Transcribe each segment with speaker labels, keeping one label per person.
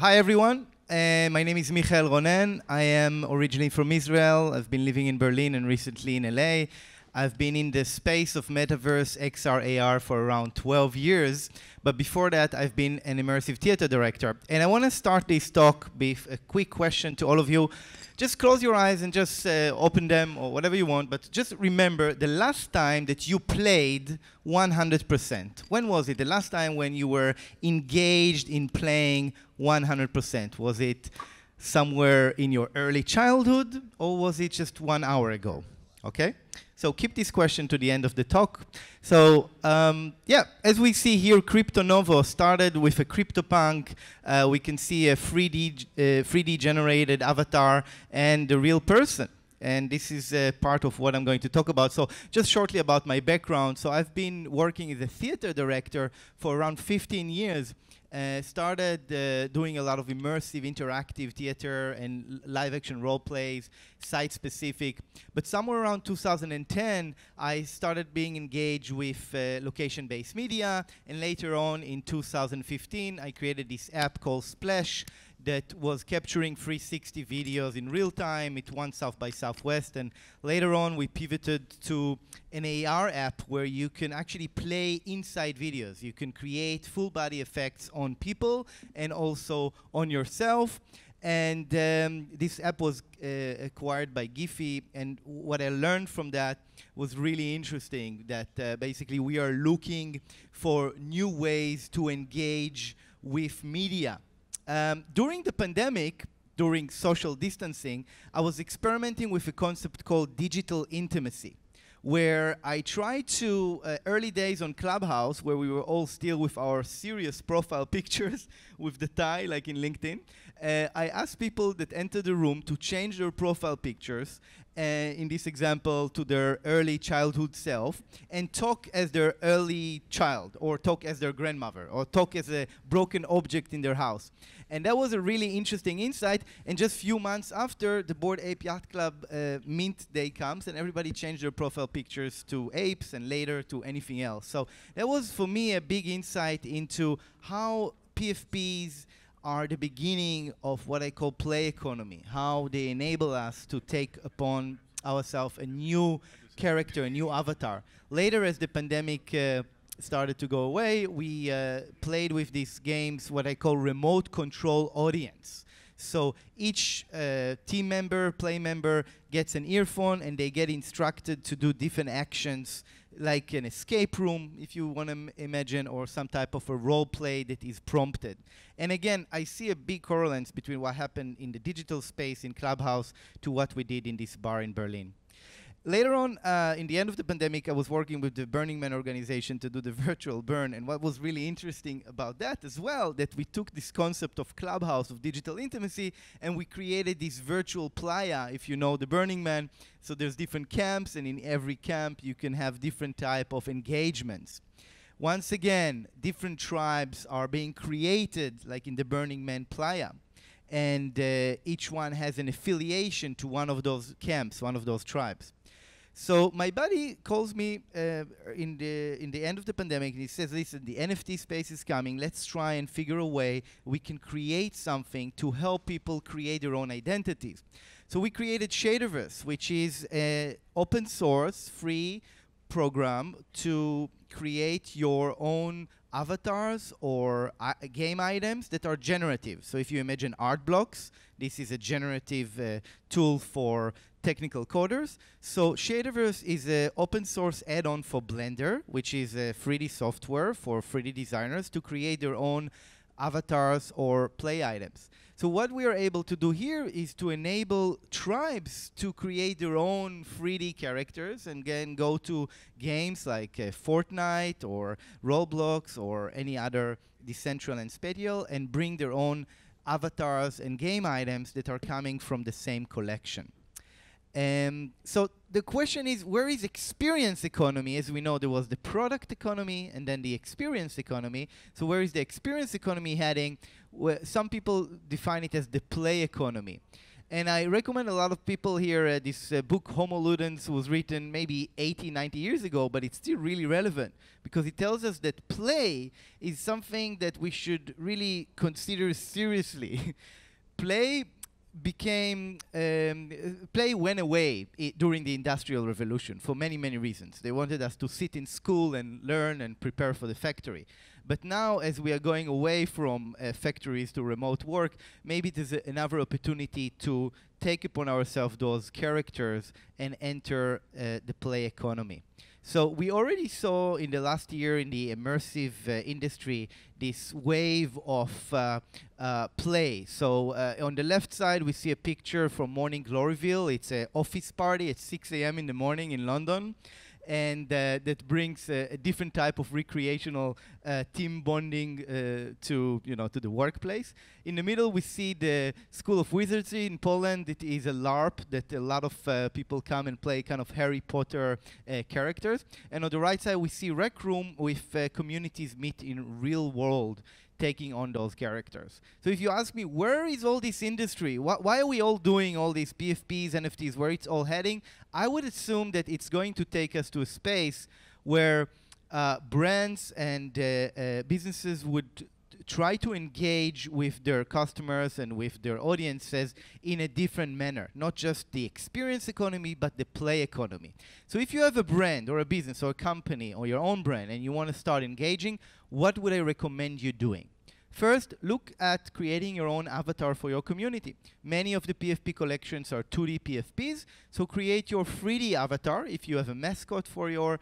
Speaker 1: Hi everyone, my name is Michael Ronen. I am originally from Israel. I've been living in Berlin and recently in LA. I've been in the space of metaverse, XR, AR for around 12 years. But before that, I've been an immersive theater director. And I want to start this talk with a quick question to all of you. Just close your eyes and just open them or whatever you want. But just remember the last time that you played 100%. When was it? The last time when you were engaged in playing 100%? Was it somewhere in your early childhood, or was it just 1 hour ago? Okay? So keep this question to the end of the talk. So yeah, as we see here, Crypto Novo started with a CryptoPunk. We can see a 3D generated avatar and the real person. And this is part of what I'm going to talk about. So just shortly about my background. So I've been working as a theater director for around 15 years. Started doing a lot of immersive, interactive theater and live action role plays, site-specific. But somewhere around 2010, I started being engaged with location-based media. And later on, in 2015, I created this app called Splash that was capturing 360 videos in real time. It won South by Southwest. And later on, we pivoted to an AR app where you can actually play inside videos. You can create full body effects on people and also on yourself. And this app was acquired by Giphy. And what I learned from that was really interesting, that basically we are looking for new ways to engage with media. During the pandemic, during social distancing, I was experimenting with a concept called digital intimacy, where I tried to, early days on Clubhouse, where we were all still with our serious profile pictures with the tie, like in LinkedIn, I asked people that entered the room to change their profile pictures, in this example, to their early childhood self, and talk as their early child, or talk as their grandmother, or talk as a broken object in their house. And that was a really interesting insight. And just a few months after, the Bored Ape Yacht Club Mint Day comes, and everybody changed their profile pictures to apes, and later to anything else. So that was, for me, a big insight into how PFPs are the beginning of what I call play economy, how they enable us to take upon ourselves a new character, a new avatar. Later, as the pandemic started to go away, we played with these games, what I call remote control audience. So each team member, play member, gets an earphone, and they get instructed to do different actions, like an escape room, if you want to imagine, or some type of a role play that is prompted. And again, I see a big correlance between what happened in the digital space in Clubhouse to what we did in this bar in Berlin. Later on, in the end of the pandemic, I was working with the Burning Man organization to do the virtual burn. And what was really interesting about that as well, that we took this concept of Clubhouse, of digital intimacy, and we created this virtual playa, if you know the Burning Man. So there's different camps, and in every camp, you can have different type of engagements. Once again, different tribes are being created, like in the Burning Man playa. And each one has an affiliation to one of those camps, one of those tribes. So my buddy calls me in the end of the pandemic, and he says, listen, the NFT space is coming. Let's try and figure a way we can create something to help people create their own identities. So we created Shaderverse, which is an open source, free program to create your own avatars or game items that are generative. So if you imagine art blocks, this is a generative tool for technical coders. So Shaderverse is an open source add-on for Blender, which is a 3D software for 3D designers to create their own avatars or play items. So what we are able to do here is to enable tribes to create their own 3D characters and then go to games like Fortnite or Roblox or any other Decentraland Spatial and bring their own avatars and game items that are coming from the same collection. So the question is, where is experience economy? As we know, there was the product economy and then the experience economy. So where is the experience economy heading? Some people define it as the play economy. And I recommend a lot of people here, this book Homo Ludens was written maybe 80, 90 years ago, but it's still really relevant because it tells us that play is something that we should really consider seriously. Play play went away during the Industrial Revolution for many, many reasons. They wanted us to sit in school and learn and prepare for the factory. But now, as we are going away from factories to remote work, maybe there's another opportunity to take upon ourselves those characters and enter the play economy. So we already saw in the last year in the immersive industry this wave of play. So on the left side, we see a picture from Morning Gloryville. It's an office party at 6 a.m. in the morning in London. And that brings a different type of recreational team bonding to the workplace. In the middle, we see the School of Wizardry in Poland. It is a LARP that a lot of people come and play kind of Harry Potter characters. And on the right side, we see Rec Room with communities meet in real world, taking on those characters. So if you ask me, where is all this industry? Why are we all doing all these PFPs, NFTs, where it's all heading? I would assume that it's going to take us to a space where brands and businesses would try to engage with their customers and with their audiences in a different manner, not just the experience economy, but the play economy. So if you have a brand or a business or a company or your own brand and you want to start engaging, what would I recommend you doing? First, look at creating your own avatar for your community. Many of the PFP collections are 2D PFPs, so create your 3D avatar if you have a mascot for your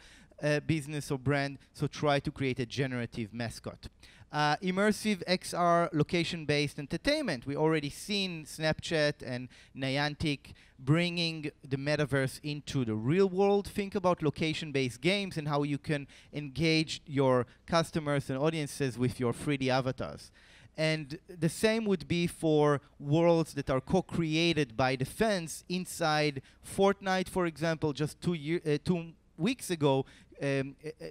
Speaker 1: business or brand, so try to create a generative mascot. Immersive XR location-based entertainment. We already seen Snapchat and Niantic bringing the metaverse into the real world. Think about location-based games and how you can engage your customers and audiences with your 3D avatars. And the same would be for worlds that are co-created by the fans inside Fortnite, for example. Just 2 weeks ago,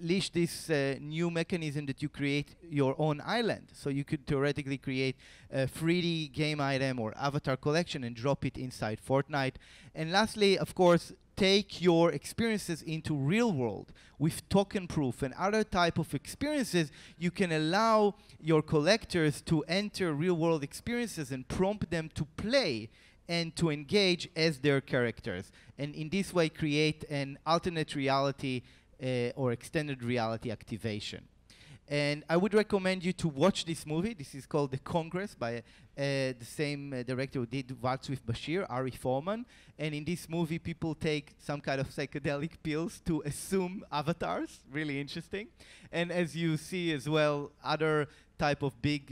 Speaker 1: leashed this new mechanism that you create your own island. So you could theoretically create a 3D game item or avatar collection and drop it inside Fortnite. And lastly, of course, take your experiences into real world with token proof and other type of experiences. You can allow your collectors to enter real world experiences and prompt them to play and to engage as their characters. And in this way, create an alternate reality or extended reality activation. And I would recommend you to watch this movie. This is called The Congress by the same director who did Waltz with Bashir, Ari Folman. And in this movie, people take some kind of psychedelic pills to assume avatars. Really interesting. And as you see as well, other type of big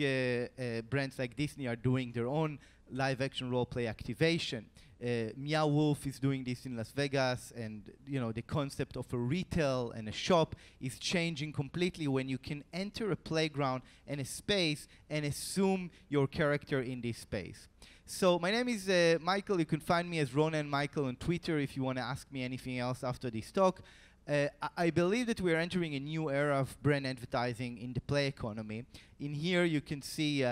Speaker 1: brands like Disney are doing their own live action role play activation. Meow Wolf is doing this in Las Vegas, and the concept of a retail and a shop is changing completely when you can enter a playground and a space and assume your character in this space. So my name is Michael. You can find me as Ronen Michael on Twitter if you want to ask me anything else after this talk. I believe that we are entering a new era of brand advertising in the play economy. In here, you can see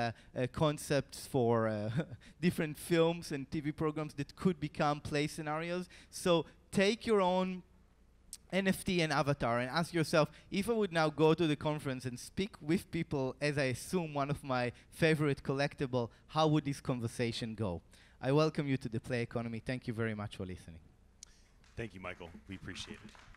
Speaker 1: concepts for different films and TV programs that could become play scenarios. So take your own NFT and avatar and ask yourself, if I would now go to the conference and speak with people as I assume one of my favorite collectible, how would this conversation go? I welcome you to the play economy. Thank you very much for listening.
Speaker 2: Thank you, Michael. We appreciate it.